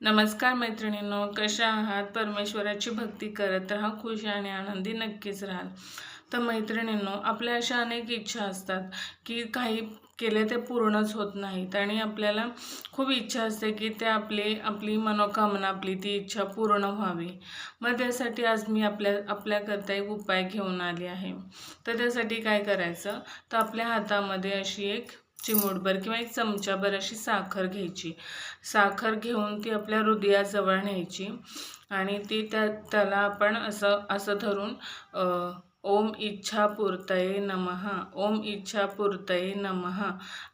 नमस्कार मैत्रिणींनो, कशा आहात? परमेश्वराची भक्ती करत राहा, खुश आणि आनंदी नक्कीच राहाल. तर मैत्रिणींनो, आपल्या अशा अनेक इच्छा असतात की काही केले ते पूर्णच होत नाहीत आणि आपल्याला खूप इच्छा असते की ते आपली मनोकामना, आपली ती इच्छा पूर्ण व्हावी. मग त्यासाठी आज मी आपल्याकरता एक उपाय घेऊन आली आहे. तर त्यासाठी काय करायचं, तर आपल्या हातामध्ये अशी एक चिमूटभर किंवा एक चमचाभर अशी साखर घ्यायची. साखर घेऊन ती आपल्या हृदयाजवळ न्यायची आणि त्याला आपण असं असं धरून ओम इच्छापूर्तये नमः, ओम इच्छापूर्तये नमः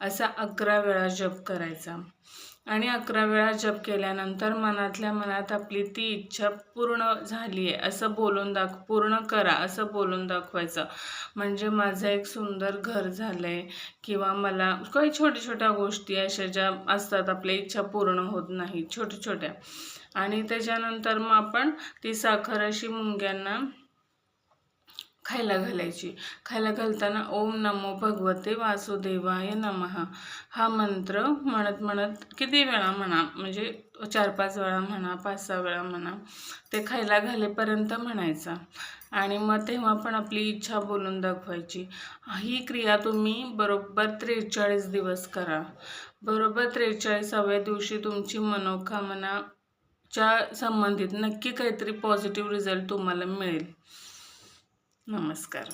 असा 11 वेळा जप करायचा. आणि 11 वेळा जप केल्यानंतर मनातल्या मनात आपली ती इच्छा पूर्ण झाली आहे असं पूर्ण करा असं बोलून दाखवायचं. म्हणजे माझं एक सुंदर घर झालं आहे किंवा मला काही छोट्या छोट्या गोष्टी अशा ज्या असतात आपल्या इच्छा पूर्ण होत नाही छोट्या छोट्या. आणि त्याच्यानंतर मग आपण ती साखर अशी मुंग्यांना खायला घालायची. खायला घालताना ओम नमो भगवते वासुदेवाय नमः हा मंत्र म्हणत म्हणत किती वेळा म्हणा, म्हणजे 4-5 वेळा म्हणा, 5-6 वेळा म्हणा, ते खायला घालेपर्यंत म्हणायचा. आणि मग तेव्हा पण आपली इच्छा बोलून दाखवायची. ही क्रिया तुम्ही बरोबर 43 दिवस करा. बरोबर 43व्या दिवशी तुमची मनोकामनाच्या संबंधित नक्की काहीतरी पॉझिटिव्ह रिझल्ट तुम्हाला मिळेल. नमस्कार.